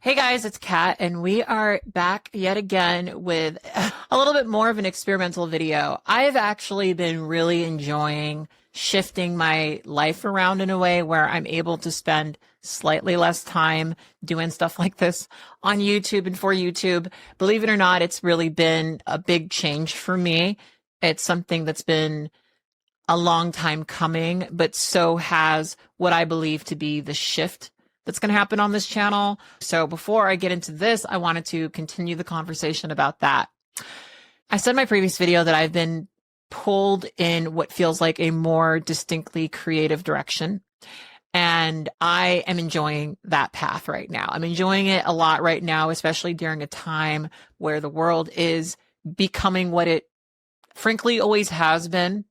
Hey guys, it's Kat, and we are back yet again with a little bit more of an experimental video. I've actually been really enjoying shifting my life around in a way where I'm able to spend slightly less time doing stuff like this on YouTube and for YouTube. Believe it or not, it's really been a big change for me. It's something that's been a long time coming, but so has what I believe to be the shift that's going to happen on this channel. So before I get into this, I wanted to continue the conversation about that. I said in my previous video that I've been pulled in what feels like a more distinctly creative direction. And I am enjoying that path right now. I'm enjoying it a lot right now, especially during a time where the world is becoming what it frankly always has been.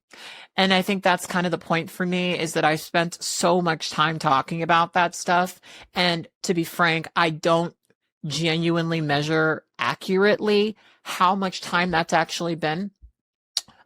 And I think that's kind of the point for me, is that I spent so much time talking about that stuff. And to be frank, I don't genuinely measure accurately how much time that's actually been.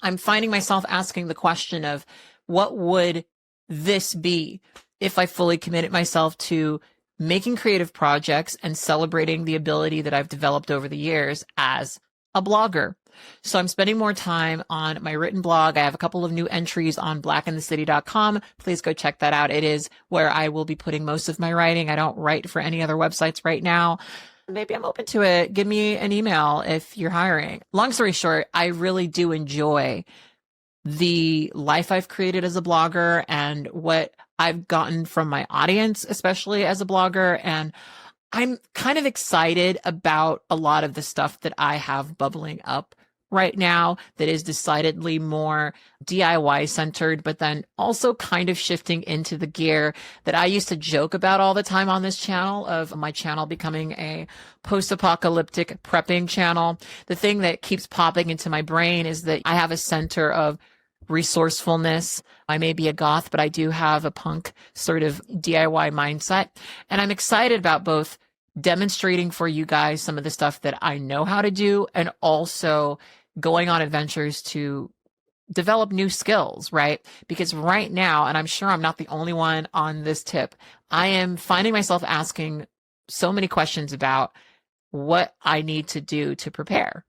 I'm finding myself asking the question of what would this be if I fully committed myself to making creative projects and celebrating the ability that I've developed over the years as a blogger. So I'm spending more time on my written blog. I have a couple of new entries on blaqueinthecity.com. Please go check that out. It is where I will be putting most of my writing. I don't write for any other websites right now. Maybe I'm open to it. Give me an email if you're hiring. Long story short, I really do enjoy the life I've created as a blogger and what I've gotten from my audience, especially as a blogger. And I'm kind of excited about a lot of the stuff that I have bubbling up right now that is decidedly more DIY centered, but then also kind of shifting into the gear that I used to joke about all the time on this channel, of my channel becoming a post-apocalyptic prepping channel. The thing that keeps popping into my brain is that I have a center of resourcefulness. I may be a goth, but I do have a punk sort of DIY mindset. And I'm excited about both demonstrating for you guys some of the stuff that I know how to do, and also going on adventures to develop new skills, right? Because right now, and I'm sure I'm not the only one on this tip, I am finding myself asking so many questions about what I need to do to prepare.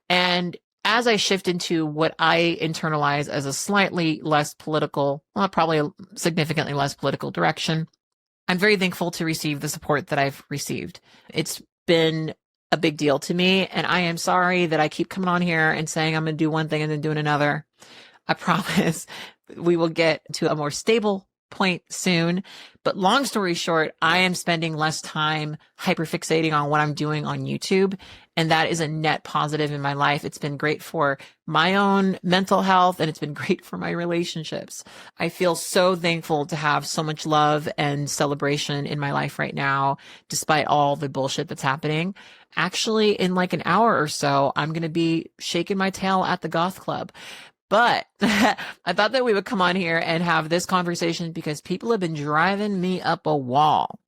And as I shift into what I internalize as a slightly less political, well, probably a significantly less political direction, I'm very thankful to receive the support that I've received. It's been a big deal to me, and I am sorry that I keep coming on here and saying I'm going to do one thing and then doing another. I promise we will get to a more stable point soon. But long story short, I am spending less time hyperfixating on what I'm doing on YouTube. And that is a net positive in my life. It's been great for my own mental health, and it's been great for my relationships. I feel so thankful to have so much love and celebration in my life right now, despite all the bullshit that's happening. Actually, in like an hour or so, I'm going to be shaking my tail at the goth club. But I thought that we would come on here and have this conversation because people have been driving me up a wall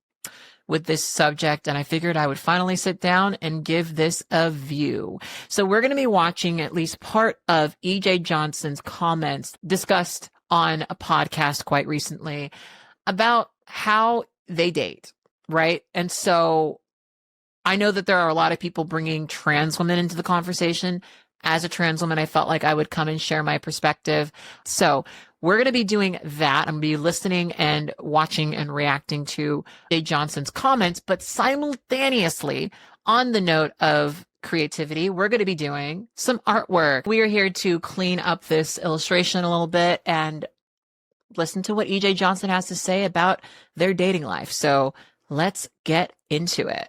with this subject, and I figured I would finally sit down and give this a view. So we're going to be watching at least part of E.J. Johnson's comments discussed on a podcast quite recently about how they date, right? And so I know that there are a lot of people bringing trans women into the conversation. As a trans woman, I felt like I would come and share my perspective. So we're going to be doing that. I'm going to be listening and watching and reacting to Jay Johnson's comments, but simultaneously, on the note of creativity, we're going to be doing some artwork. We are here to clean up this illustration a little bit and listen to what E.J. Johnson has to say about their dating life. So let's get into it.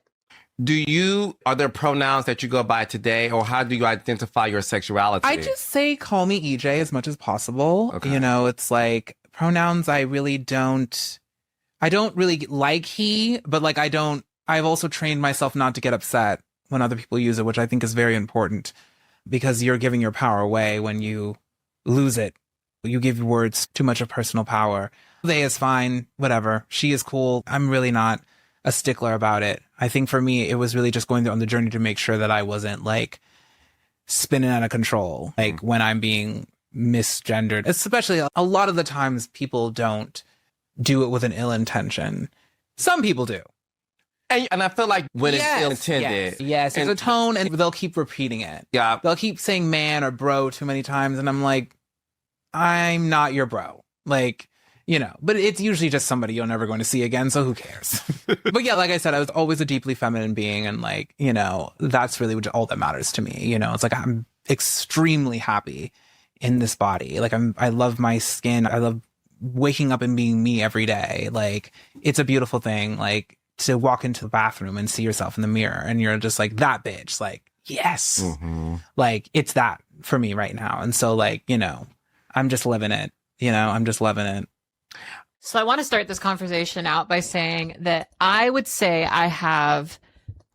Are there pronouns that you go by today, or how do you identify your sexuality? I just say call me EJ as much as possible. Okay. You know, it's like pronouns I don't really like he, but like I've also trained myself not to get upset when other people use it, which I think is very important, because you're giving your power away when you lose it. You give your words too much of personal power. They is fine, whatever. She is cool. I'm really not a stickler about it. I think for me, it was really just going on the journey to make sure that I wasn't like spinning out of control, like when I'm being misgendered. Especially a lot of the times people don't do it with an ill intention. Some people do. And I feel like when it's ill intended. Yes, it's a tone, and they'll keep repeating it. Yeah. They'll keep saying man or bro too many times, and I'm like, I'm not your bro. Like, you know, but it's usually just somebody you're never going to see again, so who cares? But yeah, like I said, I was always a deeply feminine being, and like, you know, that's really all that matters to me. You know, it's like I'm extremely happy in this body. Like I love my skin. I love waking up and being me every day. Like, it's a beautiful thing. Like, to walk into the bathroom and see yourself in the mirror and you're just like, that bitch, like, yes. Mm-hmm. Like, it's that for me right now. And so, like, you know, I'm just living it. You know, I'm just loving it. So I want to start this conversation out by saying that I would say I have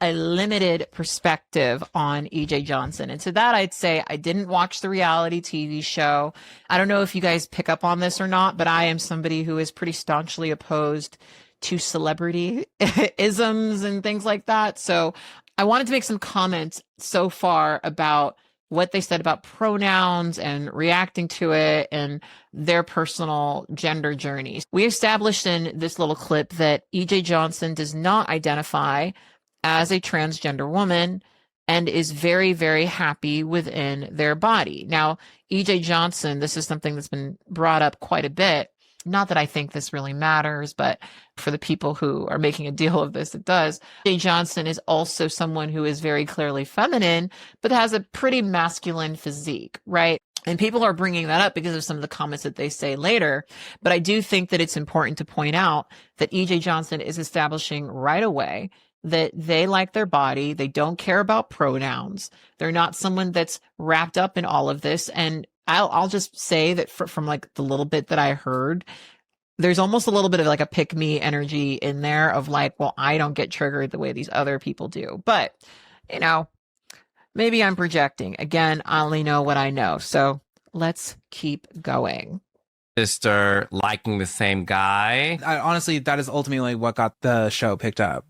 a limited perspective on EJ Johnson. And to that, I'd say I didn't watch the reality TV show. I don't know if you guys pick up on this or not, but I am somebody who is pretty staunchly opposed to celebrity isms and things like that. So I wanted to make some comments so far about what they said about pronouns and reacting to it and their personal gender journeys. We established in this little clip that EJ Johnson does not identify as a transgender woman and is very, very happy within their body. Now, EJ Johnson, this is something that's been brought up quite a bit. Not that I think this really matters, but for the people who are making a deal of this, it does. EJ Johnson is also someone who is very clearly feminine, but has a pretty masculine physique, right? And people are bringing that up because of some of the comments that they say later. But I do think that it's important to point out that EJ Johnson is establishing right away that they like their body. They don't care about pronouns. They're not someone that's wrapped up in all of this. And I'll just say that from like the little bit that I heard, there's almost a little bit of like a pick me energy in there of like, well, I don't get triggered the way these other people do. But, you know, maybe I'm projecting. Again, I only know what I know. So let's keep going. Sister liking the same guy. Honestly, that is ultimately what got the show picked up.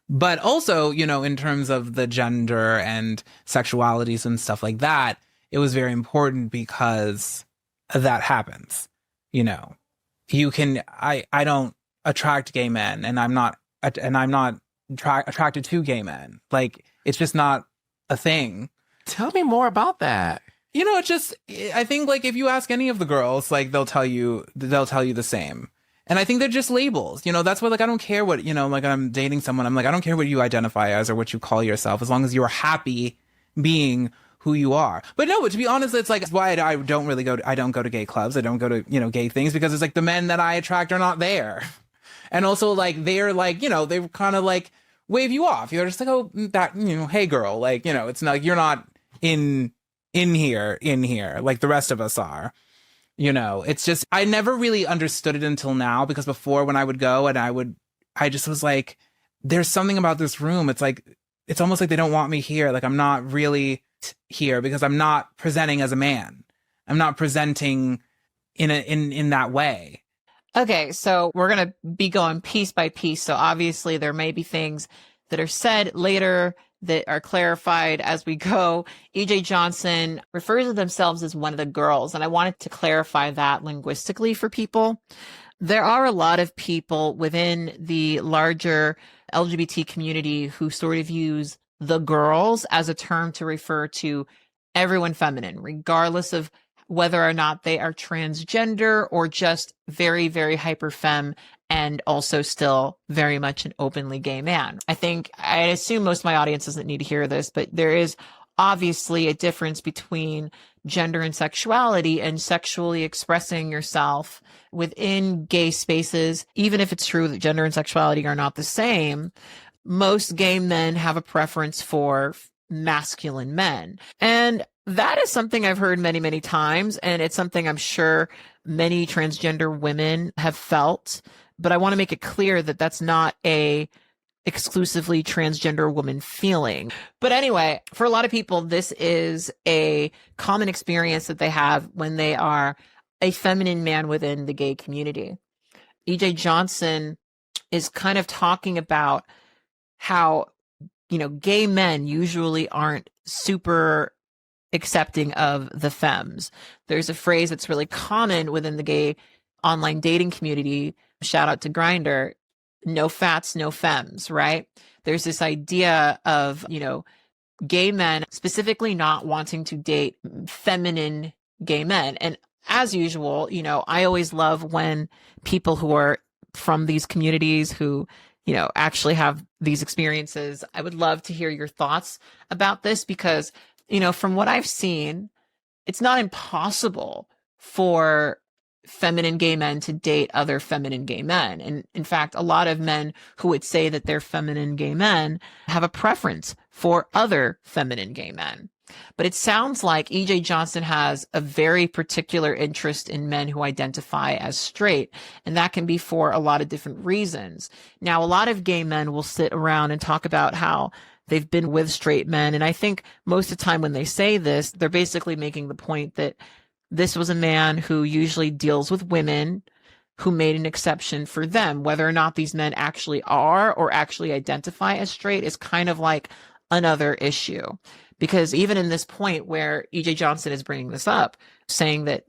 But also, you know, in terms of the gender and sexualities and stuff like that, it was very important because that happens. You know, I don't attract gay men, and I'm not attracted to gay men. Like, it's just not a thing. Tell me more about that. You know, it's just, I think like if you ask any of the girls, like they'll tell you the same. And I think they're just labels. You know, that's why, like, I don't care what, you know, like I'm dating someone. I'm like, I don't care what you identify as or what you call yourself, as long as you're happy being who you are. But no, to be honest, it's like, it's why I don't go to gay clubs. I don't go to, you know, gay things, because it's like the men that I attract are not there. And also, like, they're like, you know, they kind of like wave you off. You're just like, oh, that, you know, hey girl, like, you know, it's not, you're not in here like the rest of us are. You know, it's just, I never really understood it until now, because before, when I would go and I just was like, there's something about this room. It's like, it's almost like they don't want me here. Like, I'm not really here because I'm not presenting as a man. I'm not presenting in that way. Okay, so we're going to be going piece by piece. So obviously there may be things that are said later that are clarified as we go. EJ Johnson refers to themselves as one of the girls, and I wanted to clarify that linguistically for people. There are a lot of people within the larger LGBT community who sort of use the girls as a term to refer to everyone feminine, regardless of whether or not they are transgender or just very, very hyper femme and also still very much an openly gay man. I assume most of my audience doesn't need to hear this, but there is obviously a difference between gender and sexuality, and sexually expressing yourself within gay spaces. Even if it's true that gender and sexuality are not the same, most gay men have a preference for masculine men. And that is something I've heard many, many times. And it's something I'm sure many transgender women have felt. But I want to make it clear that that's not a exclusively transgender woman feeling. But anyway, for a lot of people, this is a common experience that they have when they are a feminine man within the gay community. EJ Johnson is kind of talking about how, you know, gay men usually aren't super accepting of the femmes. There's a phrase that's really common within the gay online dating community. Shout out to Grindr. no fats, no femmes, right? There's this idea of, gay men specifically not wanting to date feminine gay men. And as usual, I always love when people who are from these communities who, actually have these experiences. I would love to hear your thoughts about this because, from what I've seen, it's not impossible for feminine gay men to date other feminine gay men. And in fact, a lot of men who would say that they're feminine gay men have a preference for other feminine gay men. But it sounds like E.J. Johnson has a very particular interest in men who identify as straight, and that can be for a lot of different reasons. Now, a lot of gay men will sit around and talk about how they've been with straight men, and I think most of the time when they say this, they're basically making the point that this was a man who usually deals with women who made an exception for them. Whether or not these men actually are or actually identify as straight is kind of like another issue. Because even in this point where E.J. Johnson is bringing this up, saying that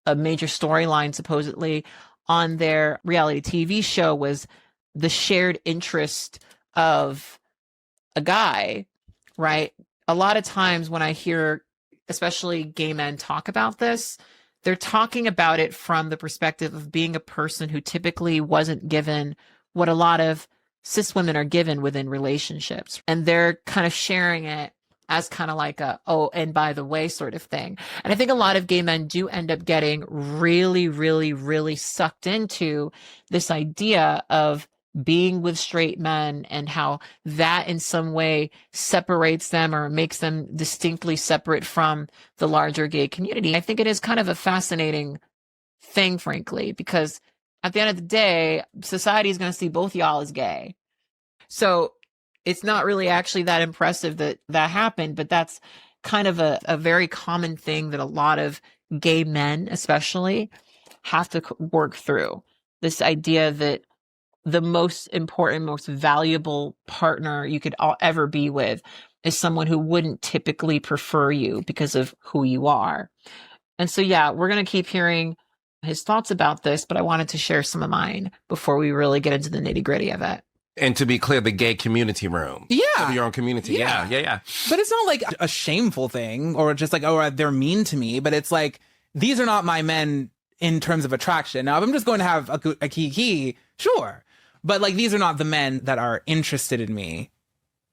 a major storyline supposedly on their reality TV show was the shared interest of a guy, right? A lot of times when I hear especially gay men talk about this, they're talking about it from the perspective of being a person who typically wasn't given what a lot of cis women are given within relationships. And they're kind of sharing it as kind of like a, oh, and by the way sort of thing. And I think a lot of gay men do end up getting really, really, really sucked into this idea of being with straight men and how that in some way separates them or makes them distinctly separate from the larger gay community. I think it is kind of a fascinating thing, frankly, because at the end of the day, society is going to see both y'all as gay. So it's not really actually that impressive that that happened, but that's kind of a very common thing that a lot of gay men especially have to work through. This idea that the most important, most valuable partner you could ever be with is someone who wouldn't typically prefer you because of who you are. And so, yeah, we're going to keep hearing his thoughts about this, but I wanted to share some of mine before we really get into the nitty gritty of it. And to be clear, the gay community room. Yeah. Of your own community. Yeah. But it's not like a shameful thing or just like, oh, they're mean to me. But it's like, these are not my men in terms of attraction. Now, if I'm just going to have a kiki, sure. But like, these are not the men that are interested in me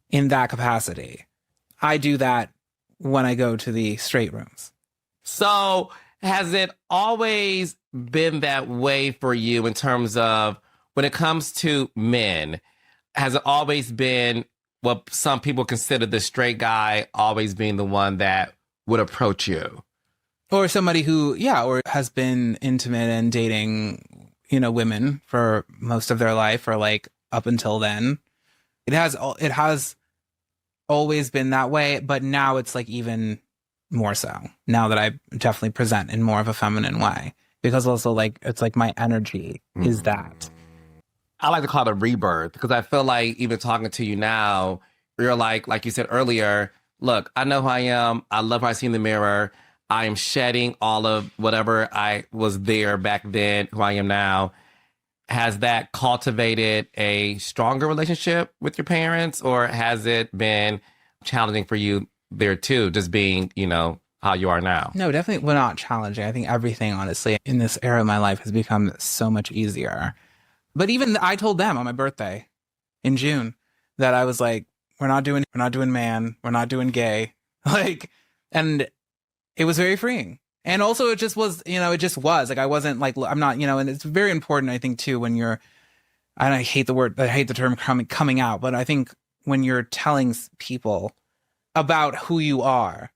in that capacity. I do that when I go to the straight rooms. So has it always been that way for you in terms of when it comes to men? Has it always been what some people consider the straight guy always being the one that would approach you? Or somebody who, or has been intimate and dating, women for most of their life or like up until then. It has always been that way, but now it's like even more so now that I definitely present in more of a feminine way, because also like, it's like my energy is that. I like to call it a rebirth because I feel like even talking to you now, you're like you said earlier, look, I know who I am. I love how I see in the mirror. I am shedding all of whatever I was there back then, who I am now. Has that cultivated a stronger relationship with your parents, or has it been challenging for you there too, just being, how you are now? No, definitely. Well, not challenging. I think everything, honestly, in this era of my life has become so much easier. But even I told them on my birthday in June that I was like, we're not doing man, we're not doing gay. Like, and it was very freeing. And also it just was, it just was like, I wasn't like, I'm not, and it's very important, I think too, when you're, and I hate the term coming out, but I think when you're telling people about who you are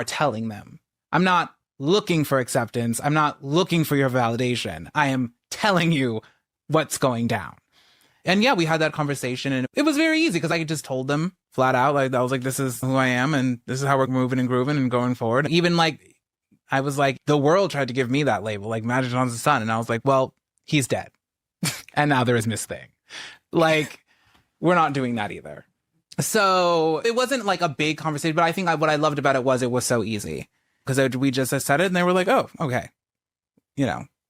telling them. I'm not looking for acceptance. I'm not looking for your validation. I am telling you what's going down. And yeah, we had that conversation and it was very easy because I just told them flat out. Like, I was like, this is who I am and this is how we're moving and grooving and going forward. Even like, I was like, the world tried to give me that label, like Magic Johnson's son. And I was like, well, he's dead. And now there is Miss Thing. Like, we're not doing that either. So it wasn't like a big conversation, but I think what I loved about it was so easy because we just said it and they were like, oh, okay.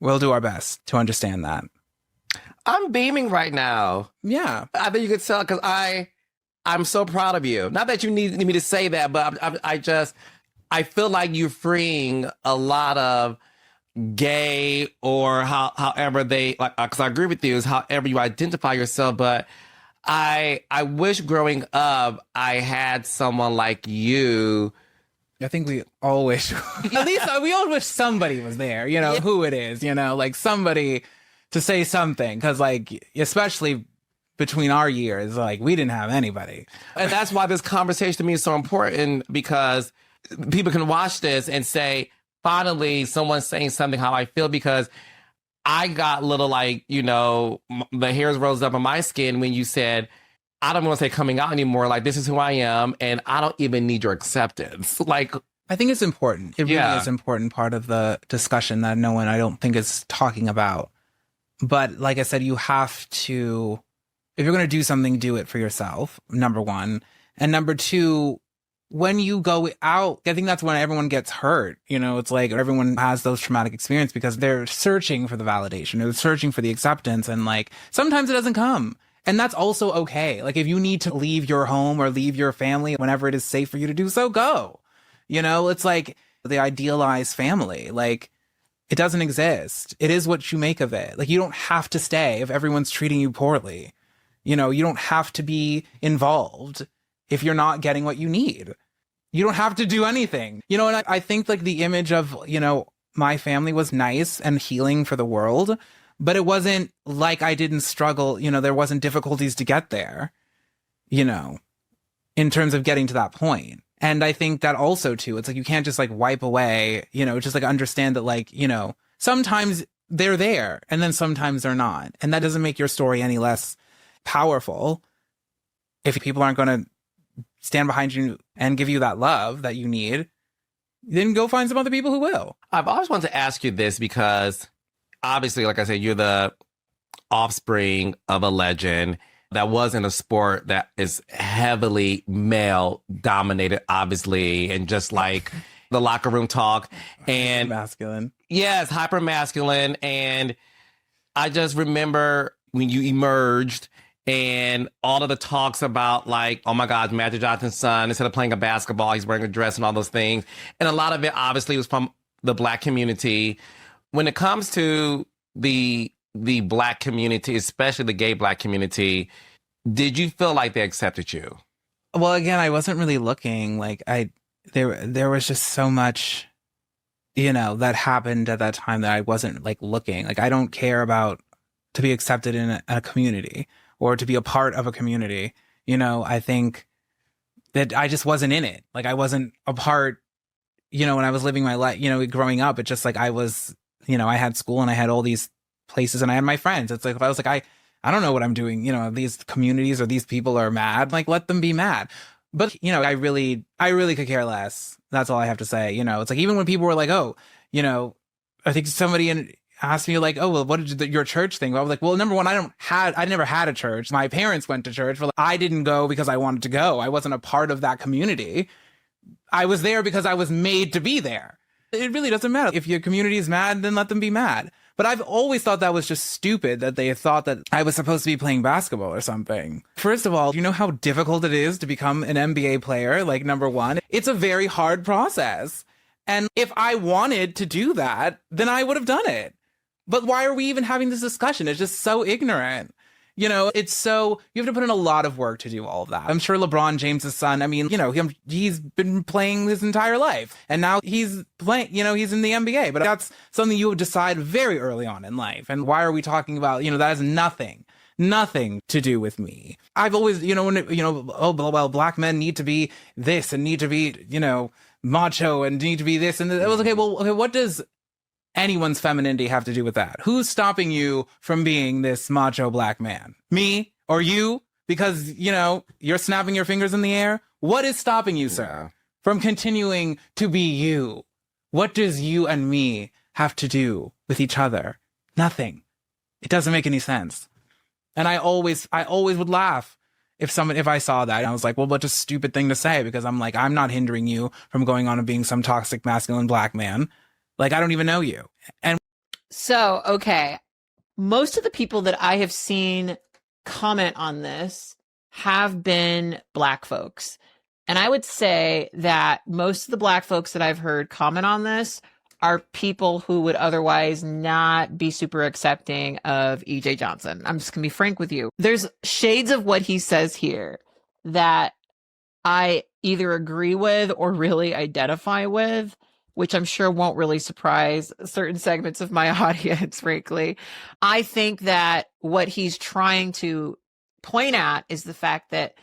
We'll do our best to understand that. I'm beaming right now. Yeah. I think you could tell because I'm so proud of you. Not that you need me to say that, but I feel like you're freeing a lot of gay or however they like. Because I agree with you, is however you identify yourself. But I wish growing up I had someone like you. I think we all wish, at least we all wish somebody was there, you know, who it is, you know, like somebody to say something. Cause like, especially between our years, like we didn't have anybody. And that's why this conversation to me is so important, because people can watch this and say, finally, someone's saying something how I feel, because I got little like, you know, the hairs rose up on my skin when you said, I don't want to say coming out anymore. Like, this is who I am, and I don't even need your acceptance. Like, I think it's important. It really is an important part of the discussion that no one, I don't think, is talking about. But like I said, you have to, if you're going to do something, do it for yourself, number one. And number two, when you go out, I think that's when everyone gets hurt. You know, it's like everyone has those traumatic experiences because they're searching for the validation, they're searching for the acceptance. And like, sometimes it doesn't come. And that's also okay. Like if you need to leave your home or leave your family whenever it is safe for you to do so, go. You know, it's like the idealized family. Like it doesn't exist. It is what you make of it. Like you don't have to stay if everyone's treating you poorly. You know, you don't have to be involved if you're not getting what you need. You don't have to do anything. You know, and I think like the image of, you know, my family was nice and healing for the world. But it wasn't like I didn't struggle, you know, there wasn't difficulties to get there, you know, in terms of getting to that point. And I think that also too, it's like, you can't just like wipe away, you know, just like understand that like, you know, sometimes they're there and then sometimes they're not. And that doesn't make your story any less powerful. If people aren't going to stand behind you and give you that love that you need, then go find some other people who will. I've always wanted to ask you this because obviously, like I said, you're the offspring of a legend that was in a sport that is heavily male dominated, obviously, and just like the locker room talk and masculine. Yes, hyper masculine. And I just remember when you emerged and all of the talks about like, oh my God, Magic Johnson's son, instead of playing a basketball, he's wearing a dress and all those things. And a lot of it obviously was from the Black community. When it comes to the Black community, especially the gay Black community, did you feel like they accepted you? Well, again, I wasn't really looking. Like there was just so much, you know, that happened at that time that I wasn't like looking. Like I don't care about to be accepted in a community or to be a part of a community. You know, I think that I just wasn't in it. Like I wasn't a part, you know, when I was living my life, you know, growing up, it's just like I was, you know, I had school and I had all these places and I had my friends. It's like, if I was like, I don't know what I'm doing. You know, these communities or these people are mad. Like, let them be mad. But, you know, I really could care less. That's all I have to say. You know, it's like, even when people were like, oh, you know, I think somebody asked me like, oh, well, what did your church think? I was like, well, number one, I never had a church. My parents went to church, but I didn't go because I wanted to go. I wasn't a part of that community. I was there because I was made to be there. It really doesn't matter. If your community is mad, then let them be mad. But I've always thought that was just stupid, that they thought that I was supposed to be playing basketball or something. First of all, you know how difficult it is to become an NBA player? Like, number one, it's a very hard process. And if I wanted to do that, then I would have done it. But why are we even having this discussion? It's just so ignorant. You know, it's so, you have to put in a lot of work to do all of that. I'm sure LeBron James' son, I mean, you know, he's been playing his entire life and now he's playing, you know, he's in the NBA, but that's something you would decide very early on in life. And why are we talking about, you know, that has nothing to do with me. I've always, you know, when, you know, oh, well, Black men need to be this and need to be, you know, macho and need to be this. And it was okay. Well, okay, what does anyone's femininity have to do with that? Who's stopping you from being this macho Black man? Me or you? Because, you know, you're snapping your fingers in the air. What is stopping you, sir, from continuing to be you? What does you and me have to do with each other? Nothing. It doesn't make any sense. And I always would laugh if I saw that. I was like, well, what a stupid thing to say, because I'm like, I'm not hindering you from going on and being some toxic masculine Black man. Like, I don't even know you. And so, okay. most of the people that I have seen comment on this have been Black folks. And I would say that most of the Black folks that I've heard comment on this are people who would otherwise not be super accepting of EJ Johnson. I'm just going to be frank with you. There's shades of what he says here that I either agree with or really identify with, which I'm sure won't really surprise certain segments of my audience, frankly. I think that what he's trying to point at is the fact that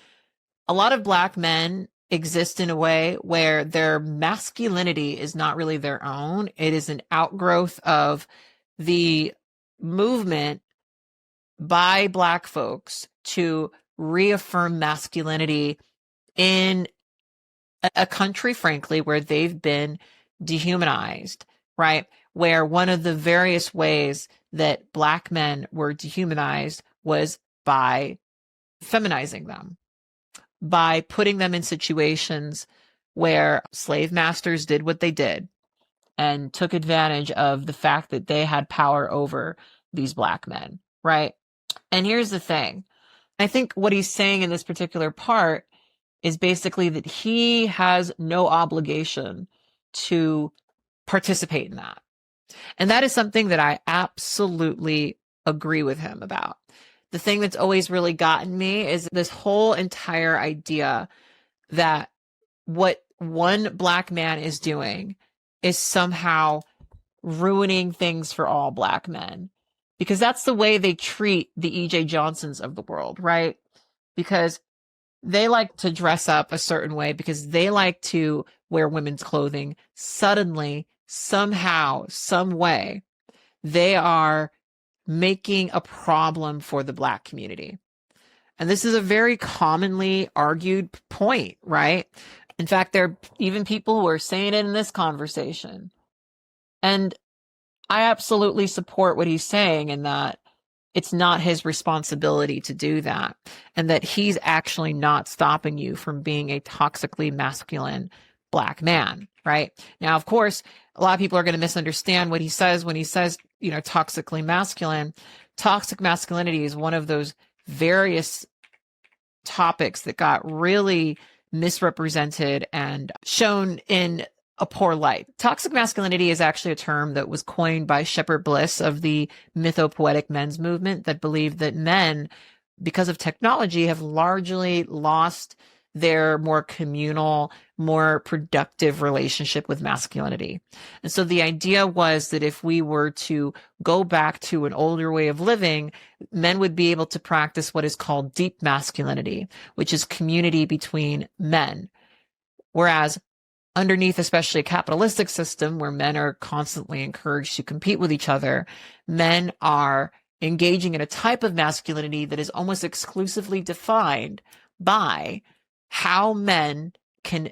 a lot of Black men exist in a way where their masculinity is not really their own. It is an outgrowth of the movement by Black folks to reaffirm masculinity in a country, frankly, where they've been dehumanized, right? Where one of the various ways that Black men were dehumanized was by feminizing them, by putting them in situations where slave masters did what they did and took advantage of the fact that they had power over these Black men, right? And here's the thing. I think what he's saying in this particular part is basically that he has no obligation to participate in that. And that is something that I absolutely agree with him about. The thing that's always really gotten me is this whole entire idea that what one Black man is doing is somehow ruining things for all Black men. Because that's the way they treat the EJ Johnsons of the world, right? Because they like to dress up a certain way, because they like to wear women's clothing. Suddenly, somehow, some way, they are making a problem for the Black community. And this is a very commonly argued point, right? In fact, there are even people who are saying it in this conversation. And I absolutely support what he's saying in that it's not his responsibility to do that, and that he's actually not stopping you from being a toxically masculine Black man, right? Now, of course, a lot of people are going to misunderstand what he says when he says, toxically masculine. Toxic masculinity is one of those various topics that got really misrepresented and shown in a poor light. Toxic masculinity is actually a term that was coined by Shepard Bliss of the mythopoetic men's movement that believed that men, because of technology, have largely lost their more communal, more productive relationship with masculinity. And so the idea was that if we were to go back to an older way of living, men would be able to practice what is called deep masculinity, which is community between men. Whereas underneath, especially a capitalistic system where men are constantly encouraged to compete with each other, men are engaging in a type of masculinity that is almost exclusively defined by how men can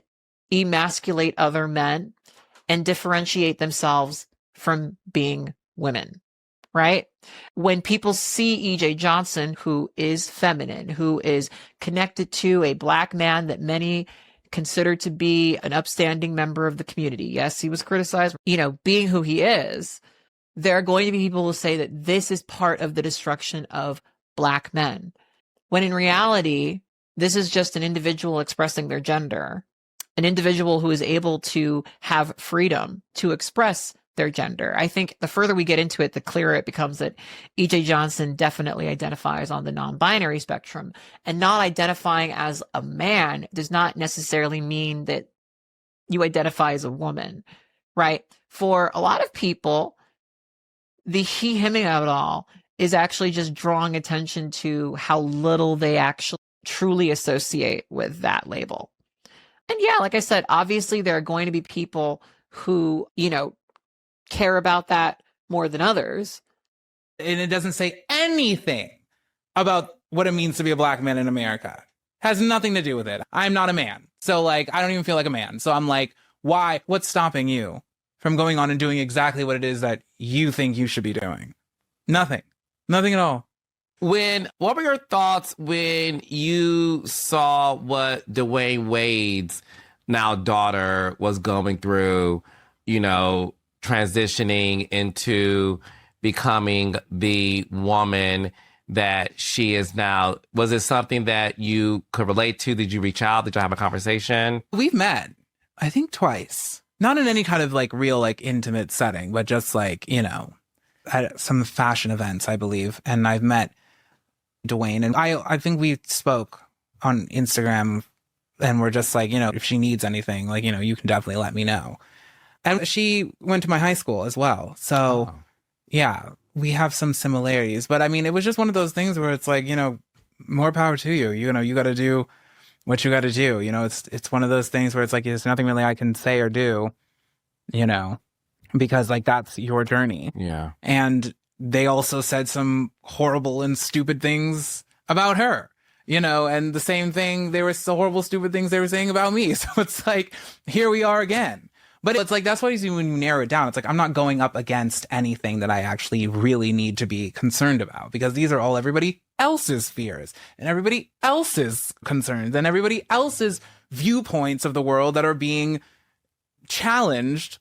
emasculate other men and differentiate themselves from being women, right? When people see EJ Johnson, who is feminine, who is connected to a Black man that many considered to be an upstanding member of the community. Yes, he was criticized, being who he is. There are going to be people who say that this is part of the destruction of Black men, when in reality, this is just an individual expressing their gender, an individual who is able to have freedom to express their gender. I think the further we get into it, the clearer it becomes that EJ Johnson definitely identifies on the non-binary spectrum, and not identifying as a man does not necessarily mean that you identify as a woman, right? For a lot of people, the he, him of it all is actually just drawing attention to how little they actually truly associate with that label. And yeah, like I said, obviously there are going to be people who, care about that more than others. And it doesn't say anything about what it means to be a Black man in America. Has nothing to do with it. I'm not a man. So I don't even feel like a man. So I'm like, why? What's stopping you from going on and doing exactly what it is that you think you should be doing? Nothing. Nothing at all. What were your thoughts when you saw what Dwayne Wade's now daughter was going through, transitioning into becoming the woman that she is now? Was it something that you could relate to? Did you reach out? Did you have a conversation? We've met, I think, twice. Not in any kind of like real, like intimate setting, but just like, you know, at some fashion events, I believe. And I've met Dwayne, and I think we spoke on Instagram, and we're just like, you know, if she needs anything, like, you know, you can definitely let me know. And she went to my high school as well. So yeah, we have some similarities, but I mean, it was just one of those things where it's like, you know, more power to you. You know, you got to do what you got to do. You know, it's one of those things where it's like, there's nothing really I can say or do, you know, because like that's your journey. Yeah. And they also said some horrible and stupid things about her, you know, and the same thing, there were so horrible, stupid things they were saying about me. So it's like, here we are again. But it's like, that's why you see when you narrow it down, it's like, I'm not going up against anything that I actually really need to be concerned about, because these are all everybody else's fears and everybody else's concerns and everybody else's viewpoints of the world that are being challenged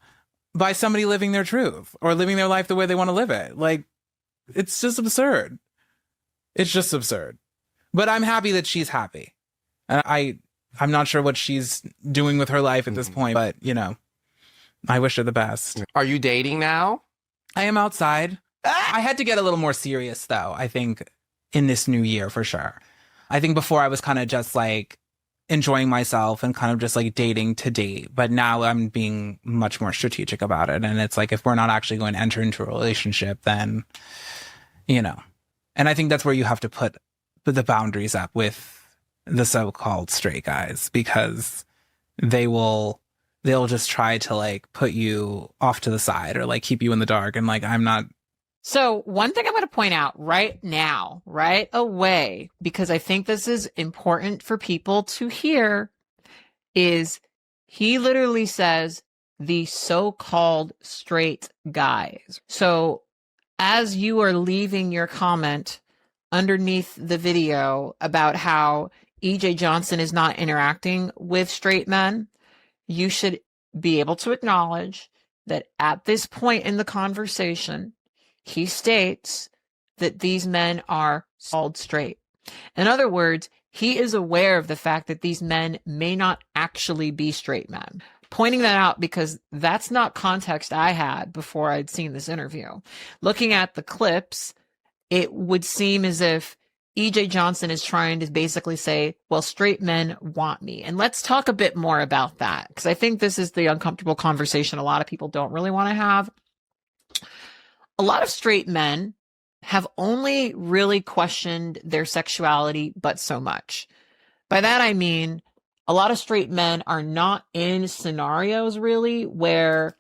by somebody living their truth or living their life the way they want to live it. Like, it's just absurd. It's just absurd. But I'm happy that she's happy. And I'm not sure what she's doing with her life at this point, but, you know, I wish her the best. Are you dating now? I am outside. I had to get a little more serious, though, I think, in this new year, for sure. I think before I was kind of just like enjoying myself and kind of just like dating to date. But now I'm being much more strategic about it. And it's like, if we're not actually going to enter into a relationship, then, you know. And I think that's where you have to put the boundaries up with the so-called straight guys, because they'll just try to like put you off to the side or like keep you in the dark. And like, I'm not. So one thing I'm going to point out right now, right away, because I think this is important for people to hear, is he literally says the so-called straight guys. So as you are leaving your comment underneath the video about how EJ Johnson is not interacting with straight men, you should be able to acknowledge that at this point in the conversation, he states that these men are called straight. In other words, he is aware of the fact that these men may not actually be straight men. Pointing that out because that's not context I had before I'd seen this interview. Looking at the clips, it would seem as if EJ Johnson is trying to basically say, well, straight men want me. And let's talk a bit more about that, because I think this is the uncomfortable conversation a lot of people don't really want to have. A lot of straight men have only really questioned their sexuality, but so much. By that, I mean, a lot of straight men are not in scenarios really where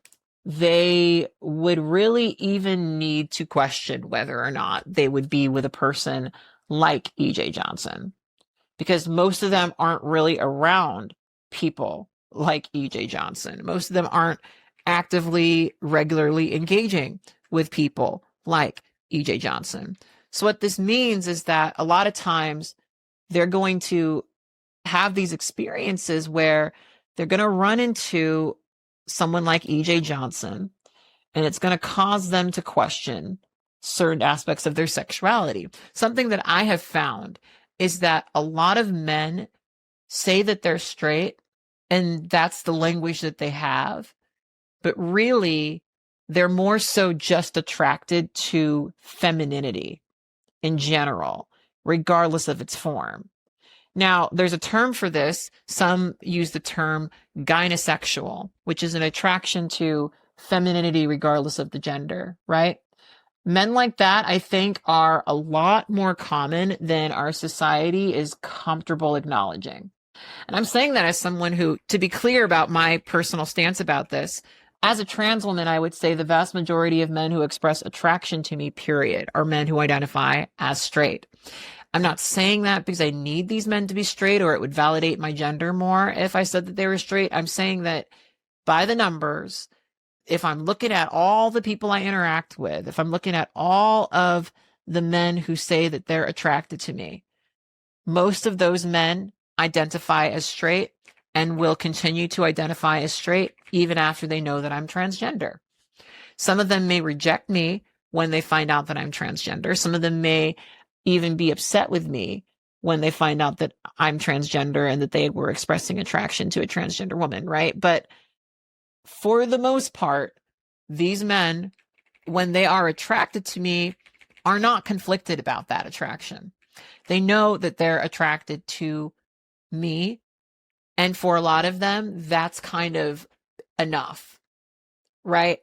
they would really even need to question whether or not they would be with a person like EJ Johnson, because most of them aren't really around people like EJ Johnson. Most of them aren't actively, regularly engaging with people like EJ Johnson. So what this means is that a lot of times they're going to have these experiences where they're going to run into someone like EJ Johnson, and it's going to cause them to question certain aspects of their sexuality. Something that I have found is that a lot of men say that they're straight, and that's the language that they have, but really they're more so just attracted to femininity in general, regardless of its form. Now, there's a term for this. Some use the term gynosexual, which is an attraction to femininity regardless of the gender, right? Men like that, I think, are a lot more common than our society is comfortable acknowledging. And I'm saying that as someone who, to be clear about my personal stance about this, as a trans woman, I would say the vast majority of men who express attraction to me, period, are men who identify as straight. I'm not saying that because I need these men to be straight or it would validate my gender more if I said that they were straight. I'm saying that by the numbers, if I'm looking at all the people I interact with, if I'm looking at all of the men who say that they're attracted to me, most of those men identify as straight and will continue to identify as straight even after they know that I'm transgender. Some of them may reject me when they find out that I'm transgender. Some of them may even be upset with me when they find out that I'm transgender and that they were expressing attraction to a transgender woman, right? But for the most part, these men, when they are attracted to me, are not conflicted about that attraction. They know that they're attracted to me. And for a lot of them, that's kind of enough, right?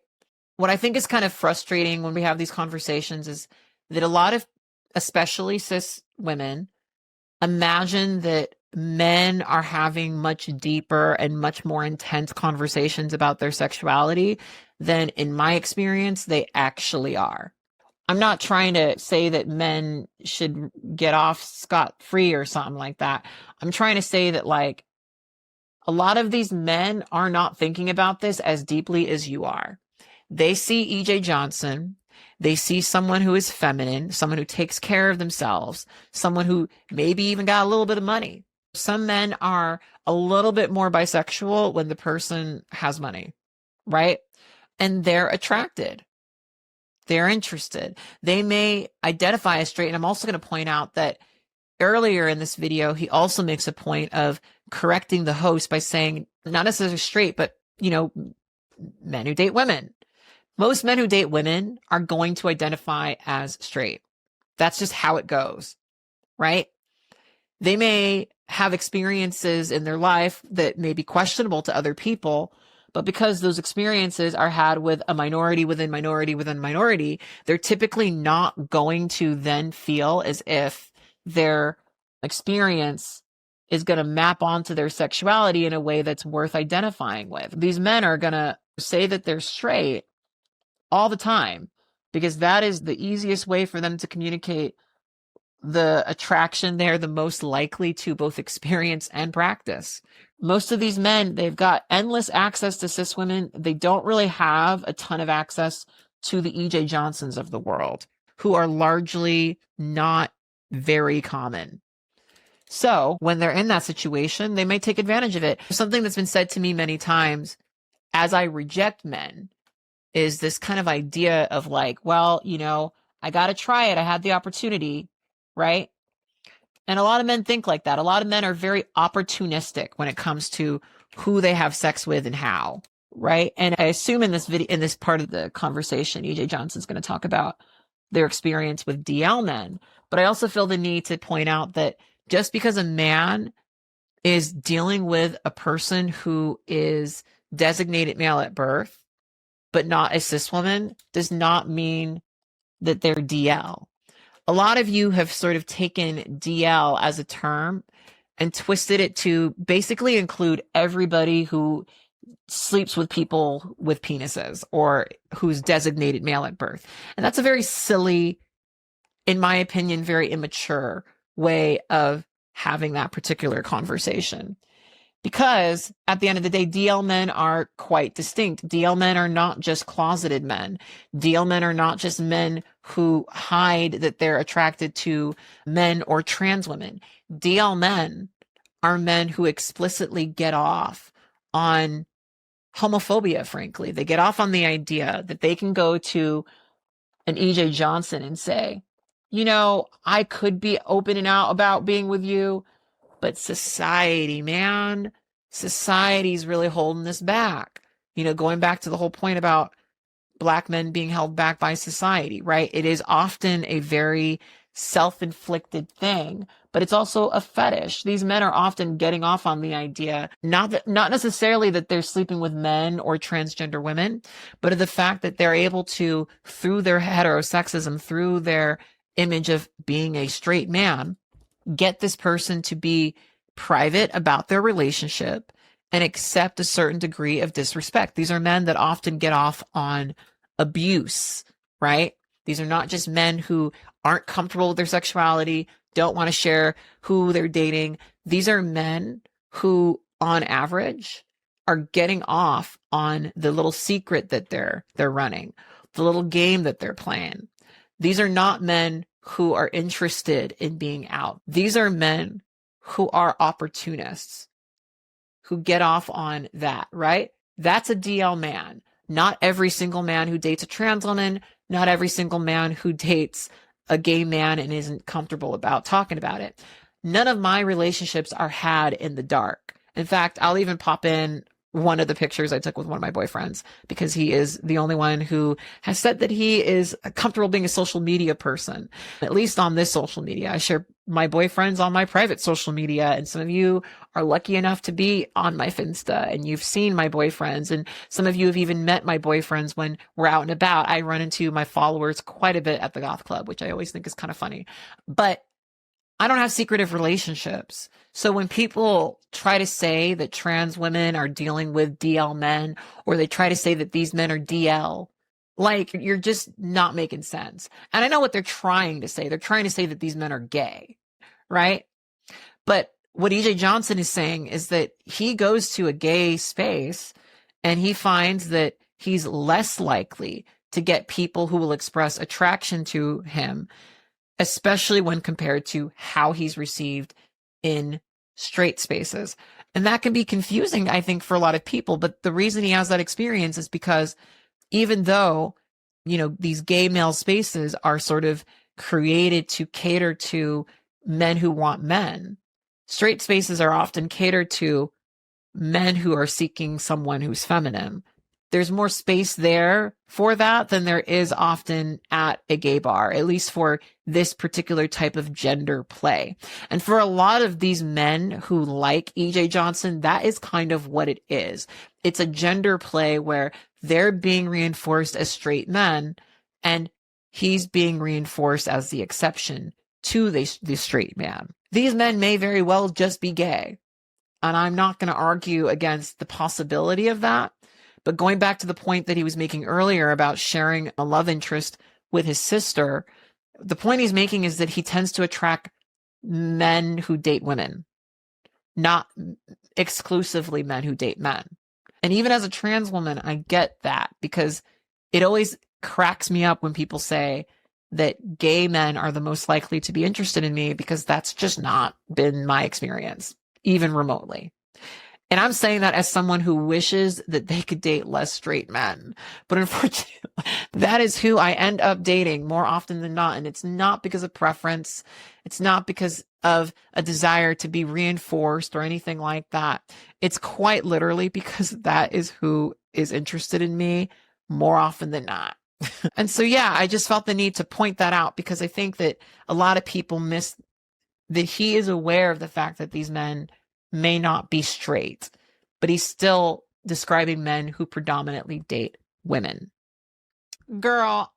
What I think is kind of frustrating when we have these conversations is that a lot of, especially cis women, imagine that men are having much deeper and much more intense conversations about their sexuality than, in my experience, they actually are. I'm not trying to say that men should get off scot-free or something like that. I'm trying to say that, like, a lot of these men are not thinking about this as deeply as you are. They see E.J. Johnson. They see someone who is feminine, someone who takes care of themselves, someone who maybe even got a little bit of money. Some men are a little bit more bisexual when the person has money, right? And they're attracted. They're interested. They may identify as straight. And I'm also going to point out that earlier in this video, he also makes a point of correcting the host by saying, not necessarily straight, but, you know, men who date women. Most men who date women are going to identify as straight. That's just how it goes, right? They may have experiences in their life that may be questionable to other people, but because those experiences are had with a minority within minority within minority, they're typically not going to then feel as if their experience is going to map onto their sexuality in a way that's worth identifying with. These men are going to say that they're straight all the time because that is the easiest way for them to communicate the attraction they're the most likely to both experience and practice. Most of these men, they've got endless access to cis women. They don't really have a ton of access to the E.J. Johnsons of the world, who are largely not very common. So when they're in that situation, they may take advantage of it. Something that's been said to me many times as I reject men is this kind of idea of like, well, you know, I got to try it. I had the opportunity, right? And a lot of men think like that. A lot of men are very opportunistic when it comes to who they have sex with and how, right? And I assume in this video, in this part of the conversation, E.J. Johnson's going to talk about their experience with DL men. But I also feel the need to point out that just because a man is dealing with a person who is designated male at birth, but not a cis woman, does not mean that they're DL. A lot of you have sort of taken DL as a term and twisted it to basically include everybody who sleeps with people with penises or who's designated male at birth. And that's a very silly, in my opinion, very immature way of having that particular conversation. Because at the end of the day, DL men are quite distinct. DL men are not just closeted men. DL men are not just men who hide that they're attracted to men or trans women. DL men are men who explicitly get off on homophobia, frankly. They get off on the idea that they can go to an E.J. Johnson and say, you know, I could be open and out about being with you, but society, man, society's really holding this back. You know, going back to the whole point about Black men being held back by society, right? It is often a very self-inflicted thing, but it's also a fetish. These men are often getting off on the idea, not necessarily that they're sleeping with men or transgender women, but of the fact that they're able to, through their heterosexism, through their image of being a straight man, get this person to be private about their relationship and accept a certain degree of disrespect. These are men that often get off on abuse, right? These are not just men who aren't comfortable with their sexuality, don't want to share who they're dating. These are men who, on average, are getting off on the little secret that they're running, the little game that they're playing. These are not men who are interested in being out. These are men who are opportunists, who get off on that, right? That's a DL man. Not every single man who dates a trans woman not every single man who dates a gay man and isn't comfortable about talking about it. None of my relationships are had in the dark. In fact, I'll even pop in one of the pictures I took with one of my boyfriends, because he is the only one who has said that he is comfortable being a social media person, at least on this social media. I share my boyfriends on my private social media, and some of you are lucky enough to be on my Finsta, and you've seen my boyfriends, and some of you have even met my boyfriends when we're out and about. I run into my followers quite a bit at the goth club, which I always think is kind of funny. But I don't have secretive relationships. So when people try to say that trans women are dealing with DL men, or they try to say that these men are DL, like, you're just not making sense. And I know what they're trying to say. They're trying to say that these men are gay, right? But what EJ Johnson is saying is that he goes to a gay space and he finds that he's less likely to get people who will express attraction to him, especially when compared to how he's received in straight spaces. And that can be confusing, I think, for a lot of people. But the reason he has that experience is because even though, you know, these gay male spaces are sort of created to cater to men who want men, straight spaces are often catered to men who are seeking someone who's feminine. There's more space there for that than there is often at a gay bar, at least for this particular type of gender play. And for a lot of these men who like EJ Johnson, that is kind of what it is. It's a gender play where they're being reinforced as straight men, and he's being reinforced as the exception to the straight man. These men may very well just be gay, and I'm not going to argue against the possibility of that. But going back to the point that he was making earlier about sharing a love interest with his sister, the point he's making is that he tends to attract men who date women, not exclusively men who date men. And even as a trans woman, I get that, because it always cracks me up when people say that gay men are the most likely to be interested in me, because that's just not been my experience, even remotely. And I'm saying that as someone who wishes that they could date less straight men. But unfortunately, that is who I end up dating more often than not. And it's not because of preference. It's not because of a desire to be reinforced or anything like that. It's quite literally because that is who is interested in me more often than not. And so, yeah, I just felt the need to point that out, because I think that a lot of people miss that he is aware of the fact that these men may not be straight, but he's still describing men who predominantly date women. Girl.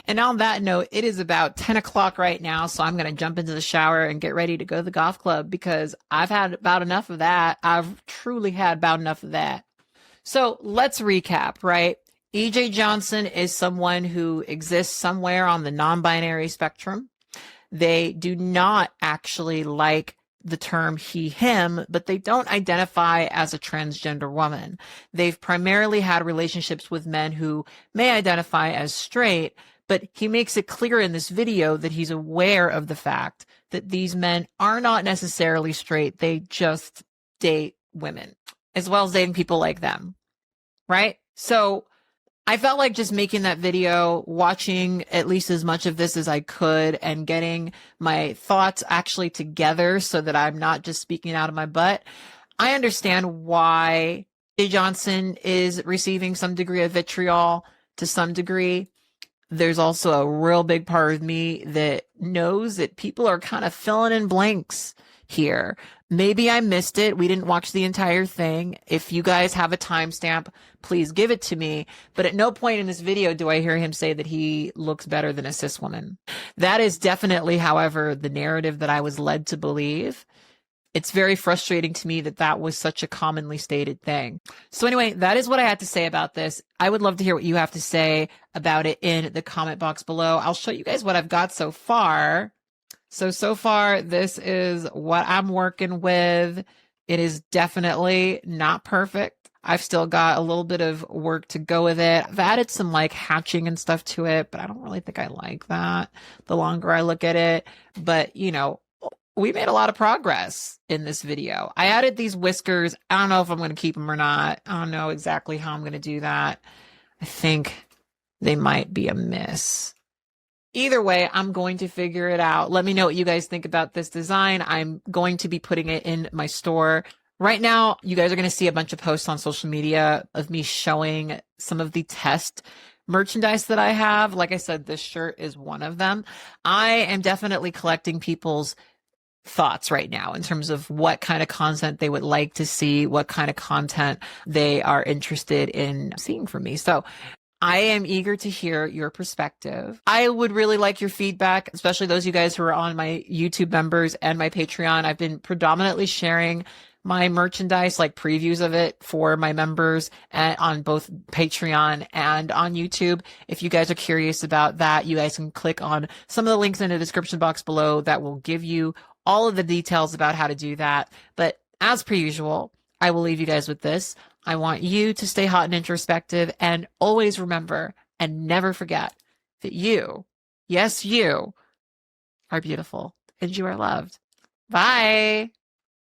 And on that note, it is about 10 o'clock right now, so I'm going to jump into the shower and get ready to go to the golf club, because I've had about enough of that. I've truly had about enough of that. So let's recap, right? EJ Johnson is someone who exists somewhere on the non-binary spectrum. They do not actually like the term he, him, but they don't identify as a transgender woman. They've primarily had relationships with men who may identify as straight, but he makes it clear in this video that he's aware of the fact that these men are not necessarily straight. They just date women, as well as dating people like them, right? So I felt like just making that video, watching at least as much of this as I could, and getting my thoughts actually together so that I'm not just speaking out of my butt. I understand why Jay Johnson is receiving some degree of vitriol to some degree. There's also a real big part of me that knows that people are kind of filling in blanks here. Maybe I missed it. We didn't watch the entire thing. If you guys have a timestamp, please give it to me. But at no point in this video do I hear him say that he looks better than a cis woman. That is definitely, however, the narrative that I was led to believe. It's very frustrating to me that that was such a commonly stated thing. So anyway, that is what I had to say about this. I would love to hear what you have to say about it in the comment box below. I'll show you guys what I've got so far. So far, this is what I'm working with. It is definitely not perfect. I've still got a little bit of work to go with it. I've added some like hatching and stuff to it, but I don't really think I like that the longer I look at it. But, you know, we made a lot of progress in this video. I added these whiskers. I don't know if I'm going to keep them or not. I don't know exactly how I'm going to do that. I think they might be amiss. Either way, I'm going to figure it out. Let me know what you guys think about this design. I'm going to be putting it in my store. Right now, you guys are going to see a bunch of posts on social media of me showing some of the test merchandise that I have. Like I said, this shirt is one of them. I am definitely collecting people's thoughts right now in terms of what kind of content they would like to see, what kind of content they are interested in seeing from me. So I am eager to hear your perspective. I would really like your feedback, especially those of you guys who are on my YouTube members and my Patreon. I've been predominantly sharing my merchandise, like previews of it for my members and on both Patreon and on YouTube. If you guys are curious about that, you guys can click on some of the links in the description box below that will give you all of the details about how to do that. But as per usual, I will leave you guys with this. I want you to stay hot and introspective and always remember and never forget that you, yes, you are beautiful and you are loved. Bye.